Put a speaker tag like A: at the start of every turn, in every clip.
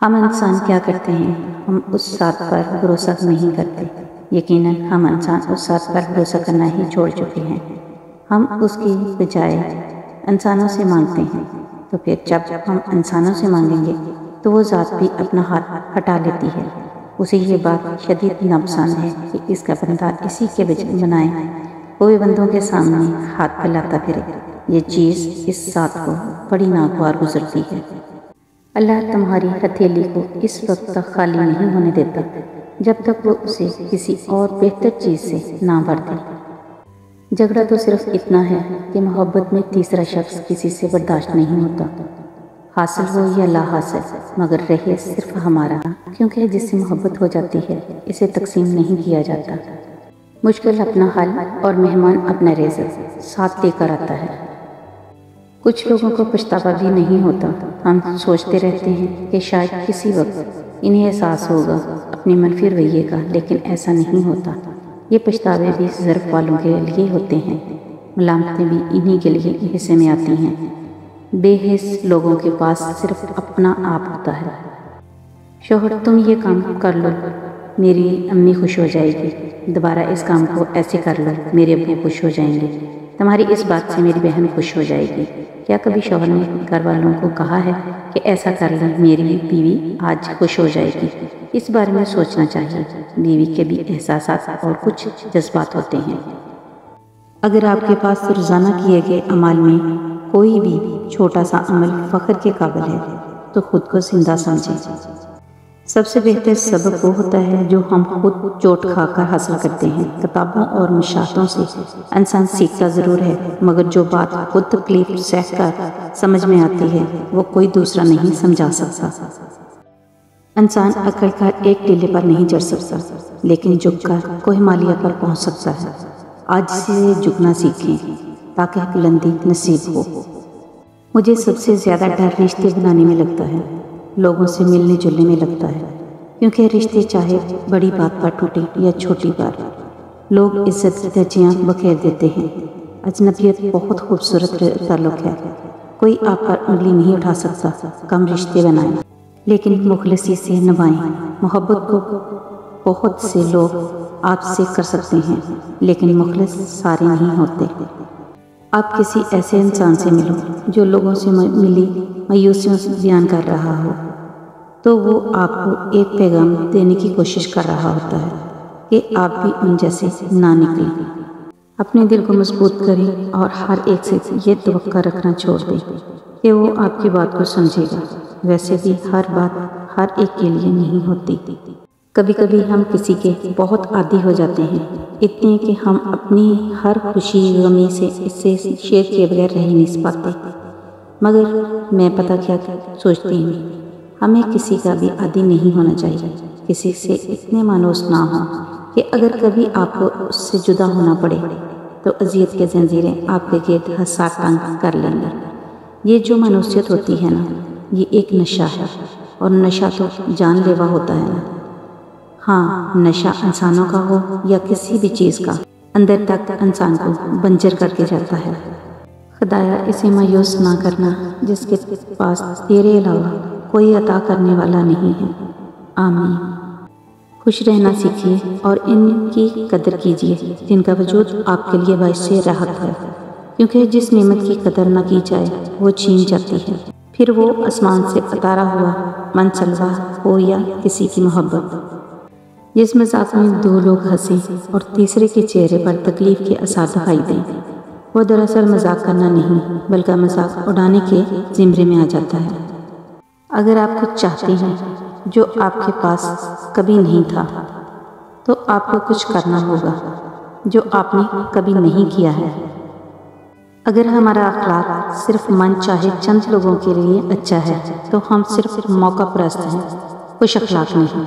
A: ہم انسان کیا کرتے ہیں؟ ہم اس ذات پر بھروسہ نہیں کرتے۔ یقیناً ہم انسان اس ذات پر بھروسہ کرنا ہی چھوڑ چکے ہیں۔ ہم اس کی بجائے انسانوں سے مانگتے ہیں، تو پھر جب ہم انسانوں سے مانگیں گے تو وہ ذات بھی اپنا ہاتھ ہٹا لیتی ہے۔ اسے یہ بات شدید ناپسند ہے کہ اس کا بندہ اسی کے بنائے ہوئے بندوں کے سامنے ہاتھ پھیلاتا پھرے۔ یہ چیز اس ذات کو بڑی ناگوار گزرتی ہے۔ اللہ تمہاری ہتھیلی کو اس وقت تک خالی نہیں ہونے دیتا جب تک وہ اسے کسی اور بہتر چیز سے نہ بھر دے۔ جھگڑا تو صرف اتنا ہے کہ محبت میں تیسرا شخص کسی سے برداشت نہیں ہوتا، حاصل ہو یا لا حاصل، مگر رہے صرف ہمارا، کیونکہ جس سے محبت ہو جاتی ہے اسے تقسیم نہیں کیا جاتا۔ مشکل اپنا حل اور مہمان اپنا رزق ساتھ لے کر آتا ہے۔ کچھ لوگوں کو پچھتاوا بھی نہیں ہوتا۔ ہم سوچتے رہتے ہیں کہ شاید کسی وقت انہیں احساس ہوگا اپنے منفی رویے کا، لیکن ایسا نہیں ہوتا۔ یہ پچھتاوے بھی ظرف والوں کے لیے ہوتے ہیں، ملامتیں بھی انہی کے لیے حصے میں آتی ہیں۔ بے حس لوگوں کے پاس صرف اپنا آپ ہوتا ہے۔ شوہر تم یہ کام کر لو، میری امی خوش ہو جائے گی، دوبارہ اس کام کو ایسے کر لو، میرے ابو خوش ہو جائیں گے، تمہاری اس بات سے میری بہن خوش ہو جائے گی۔ کیا کبھی شوہر نے گھر والوں کو کہا ہے کہ ایسا کر لیں، میری بیوی آج خوش ہو جائے گی؟ اس بارے میں سوچنا چاہیے۔ بیوی کے بھی احساسات اور کچھ جذبات ہوتے ہیں۔ اگر آپ کے پاس روزانہ کیے گئے اعمال میں کوئی بھی چھوٹا سا عمل فخر کے قابل ہے تو خود کو زندہ سمجھیں۔ سب سے بہتر سبق وہ ہوتا ہے جو ہم خود چوٹ کھا کر حاصل کرتے ہیں۔ کتابوں اور مشاہدوں سے انسان سیکھتا ضرور ہے، مگر جو بات خود تکلیف سہ کر سمجھ میں آتی ہے وہ کوئی دوسرا نہیں سمجھا سکتا۔ انسان اکڑ کر ایک ٹیلے پر نہیں چڑھ سکتا، لیکن جھک کر کوہ ہمالیہ پر پہنچ سکتا ہے۔ آج سے جھکنا سیکھیں تاکہ بلندی نصیب ہو۔ مجھے سب سے زیادہ ڈر رشتے بنانے میں لگتا ہے، لوگوں سے ملنے جلنے میں لگتا ہے، کیونکہ رشتے چاہے بڑی بات پر ٹوٹے یا چھوٹی بات، لوگ عزت کی دھجیاں بکھیر دیتے ہیں۔ اجنبیت بہت خوبصورت تعلق ہے، کوئی آپ پر انگلی نہیں اٹھا سکتا۔ کم رشتے بنائیں لیکن مخلصی سے نبھائیں۔ محبت کو بہت سے لوگ آپ سے کر سکتے ہیں، لیکن مخلص سارے نہیں ہوتے۔ آپ کسی ایسے انسان سے ملو جو لوگوں سے ملی مایوسیوں بیان کر رہا ہو، تو وہ آپ کو ایک پیغام دینے کی کوشش کر رہا ہوتا ہے کہ آپ بھی ان جیسے نہ نکلیں۔ اپنے دل کو مضبوط کریں اور ہر ایک سے یہ توقع رکھنا چھوڑ دیں کہ وہ آپ کی بات کو سمجھے گا۔ ویسے بھی ہر بات ہر ایک کے لیے نہیں ہوتی۔ کبھی کبھی ہم کسی کے بہت عادی ہو جاتے ہیں، اتنے کہ ہم اپنی ہر خوشی غمی سے اس سے شیئر کیے بغیر رہ نہیں پاتے۔ مگر میں پتہ کیا سوچتی ہوں، ہمیں کسی کا بھی عادی نہیں ہونا چاہیے، کسی سے اتنے مانوس نہ ہوں کہ اگر کبھی آپ کو اس سے جدا ہونا پڑے تو اذیت کے زنجیریں آپ کے گرد حسار تنگ کر لیں گے۔ یہ جو مانوسیت ہوتی ہے نا، یہ ایک نشہ ہے، اور نشہ تو جان لیوا ہوتا ہے نا۔ ہاں، نشہ انسانوں کا ہو یا کسی بھی چیز کا، اندر تک انسان کو بنجر کر کے جاتا ہے۔ خدایا اسے مایوس نہ کرنا جس کے پاس تیرے علاوہ کوئی عطا کرنے والا نہیں ہے۔ آمین۔ خوش رہنا سیکھیے اور ان کی قدر کیجیے جن کا وجود آپ کے لیے باعث راحت ہے، کیونکہ جس نعمت کی قدر نہ کی جائے وہ چھین جاتی ہے، پھر وہ آسمان سے اتارا ہوا منصلوہ ہو یا کسی کی محبت۔ جس مذاق میں دو لوگ ہنسیں اور تیسرے کے چہرے پر تکلیف کے آثار دکھائی دیں، وہ دراصل مذاق کرنا نہیں بلکہ مذاق اڑانے کے زمرے میں آ جاتا ہے۔ اگر آپ کچھ چاہتے ہیں جو آپ کے پاس کبھی نہیں تھا، تو آپ کو کچھ کرنا ہوگا جو آپ نے کبھی نہیں کیا ہے۔ اگر ہمارا اخلاق صرف من چاہے چند لوگوں کے لیے اچھا ہے تو ہم صرف موقع پرست ہیں، خوش اخلاق نہیں۔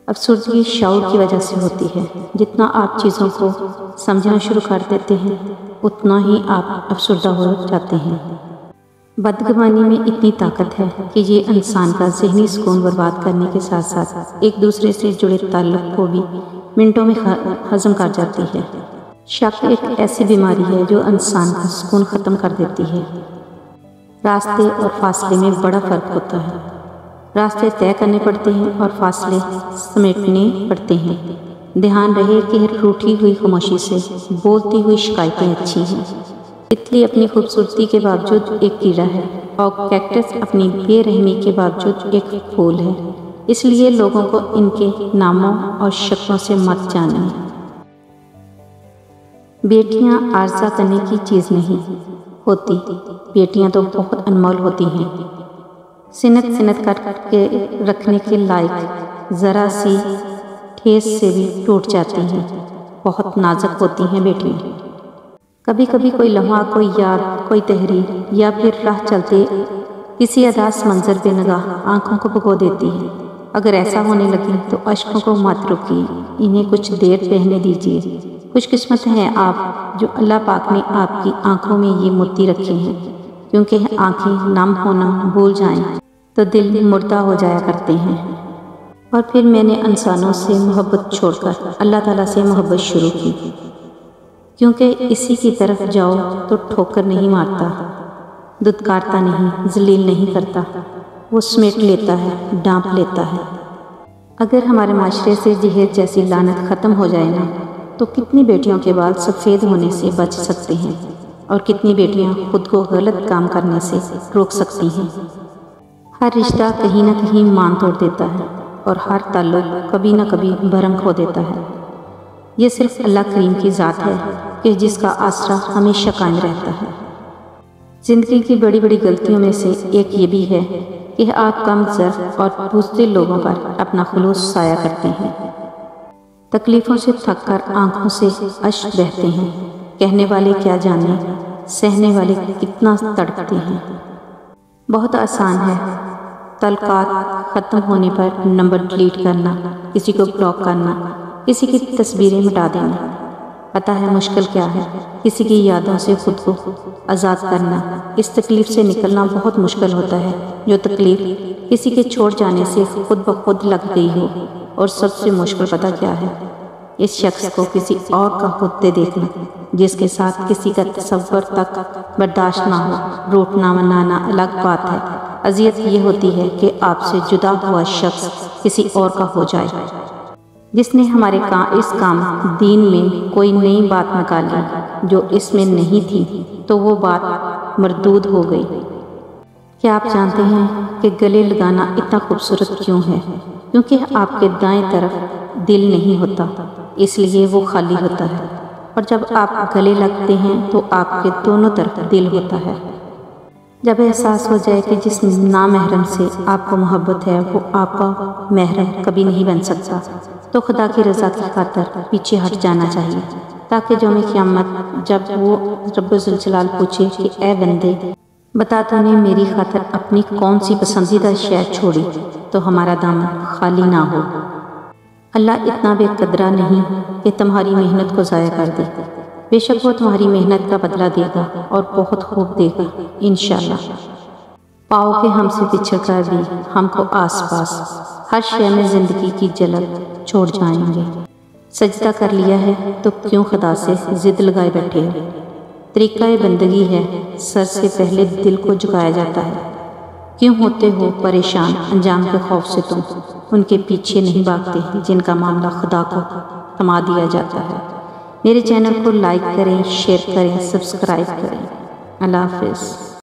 A: افسردگی شعور کی وجہ سے ہوتی ہے۔ جتنا آپ چیزوں کو سمجھنا شروع کر دیتے ہیں اتنا ہی آپ افسردہ ہو جاتے ہیں۔ بدگمانی میں اتنی طاقت ہے کہ یہ انسان کا ذہنی سکون برباد کرنے کے ساتھ ساتھ ایک دوسرے سے جڑے تعلق کو بھی منٹوں میں ختم کر جاتی ہے۔ شک ایک ایسی بیماری ہے جو انسان کا سکون ختم کر دیتی ہے۔ راستے اور فاصلے میں بڑا فرق ہوتا ہے۔ راستے طے کرنے پڑتے ہیں اور فاصلے سمیٹنے پڑتے ہیں۔ دھیان رہے کہ روٹھی ہوئی خاموشی سے بولتی ہوئی شکایتیں اچھی ہیں۔ تتلی اپنی خوبصورتی کے باوجود ایک کیڑا ہے اور کیکٹس اپنی بے رحمی کے باوجود ایک پھول ہے، اس لیے لوگوں کو ان کے ناموں اور شکلوں سے مت جانیں۔ بیٹیاں عارضہ کرنے کی چیز نہیں ہوتی، بیٹیاں تو بہت انمول ہوتی ہیں، سنت کر کے رکھنے کے لائق، ذرا سی ٹھیس سے بھی ٹوٹ جاتی ہیں، بہت نازک ہوتی ہیں بیٹیاں۔ کبھی کبھی کوئی لمحہ، کوئی یاد، کوئی تحریر یا پھر راہ چلتے کسی اداس منظر بے نگاہ آنکھوں کو بھگو دیتی ہے۔ اگر ایسا ہونے لگے تو اشکوں کو مت روکیے، انہیں کچھ دیر بہنے دیجیے۔ خوش قسمت ہیں آپ جو اللہ پاک نے آپ کی آنکھوں میں یہ موتی رکھے ہیں، کیونکہ آنکھیں نم ہونا بھول جائیں تو دل مردہ ہو جایا کرتے ہیں۔ اور پھر میں نے انسانوں سے محبت چھوڑ کر اللہ تعالیٰ سے محبت شروع کی، کیونکہ اسی کی طرف جاؤ تو ٹھوکر نہیں مارتا، دھتکارتا نہیں، ذلیل نہیں کرتا، وہ سمیٹ لیتا ہے، ڈانپ لیتا ہے۔ اگر ہمارے معاشرے سے جہیز جیسی لعنت ختم ہو جائے نا، تو کتنی بیٹیوں کے بال سفید ہونے سے بچ سکتے ہیں، اور کتنی بیٹیاں خود کو غلط کام کرنے سے روک سکتی ہیں۔ ہر رشتہ کہیں نہ کہیں مان توڑ دیتا ہے، اور ہر تعلق کبھی نہ کبھی بھرم کھو دیتا ہے۔ یہ صرف اللہ کریم کی ذات ہے کہ جس کا آسرا ہمیشہ قائم رہتا ہے۔ زندگی کی بڑی بڑی غلطیوں میں سے ایک یہ بھی ہے کہ آپ کم ظرف اور بزدل لوگوں پر اپنا خلوص ضائع کرتے ہیں۔ تکلیفوں سے تھک کر آنکھوں سے اشک بہتے ہیں، کہنے والے کیا جانے، سہنے والے کتنا تڑپتے ہیں۔ بہت آسان ہے تعلقات ختم ہونے پر نمبر ڈیلیٹ کرنا، کسی کو بلاک کرنا، کسی کی تصویریں مٹا دینا۔ پتہ ہے مشکل کیا ہے؟ کسی کی یادوں سے خود کو آزاد کرنا۔ اس تکلیف سے نکلنا بہت مشکل ہوتا ہے، جو تکلیف کسی کے چھوڑ جانے سے خود بخود لگ گئی ہو۔ اور سب سے مشکل پتہ کیا ہے؟ اس شخص کو کسی اور کا ہوتے دیکھنا، جس کے ساتھ کسی کا تصور تک برداشت نہ ہو۔ روٹنا منانا الگ بات ہے، اذیت یہ ہوتی ہے کہ آپ سے جدا ہوا شخص کسی اور کا ہو جائے۔ جس نے ہمارے اس کام دین میں کوئی نئی بات نکالی جو اس میں نہیں تھی، تو وہ بات مردود ہو گئی۔ کیا آپ جانتے ہیں کہ گلے لگانا اتنا خوبصورت کیوں ہے؟ کیونکہ آپ کے دائیں طرف دل نہیں ہوتا، اس لیے وہ خالی ہوتا ہے، اور جب آپ گلے لگتے ہیں تو آپ کے دونوں طرف دل ہوتا ہے۔ جب احساس ہو جائے کہ جس نامحرم سے آپ کو محبت ہے وہ آپ کا محرم کبھی نہیں بن سکتا، تو خدا کی رضا کی خاطر پیچھے ہٹ جانا چاہیے، تاکہ یوم قیامت جب وہ رب ذوالجلال پوچھے کہ اے بندے بتا تو نے میری خاطر اپنی کون سی پسندیدہ شے چھوڑی، تو ہمارا دامن خالی نہ ہو۔ اللہ اتنا بے قدرہ نہیں کہ تمہاری محنت کو ضائع کر دے، بے شک وہ تمہاری محنت کا بدلہ دے گا اور بہت خوب دے گا انشاءاللہ۔ پاؤ کہ ہم سے بچھڑ کر بھی ہم کو آس پاس ہر شے میں زندگی کی جھلک چھوڑ جائیں گے۔ سجدہ کر لیا ہے تو کیوں خدا سے ضد لگائے بیٹھے ہو؟ طریقہ بندگی ہے، سر سے پہلے دل کو جھکایا جاتا ہے۔ کیوں ہوتے ہو پریشان انجام کے خوف سے؟ تم ان کے پیچھے نہیں بھاگتے جن کا معاملہ خدا کو تھما دیا جاتا ہے۔ میرے چینل کو لائک کریں، شیئر کریں، سبسکرائب کریں۔ اللہ حافظ۔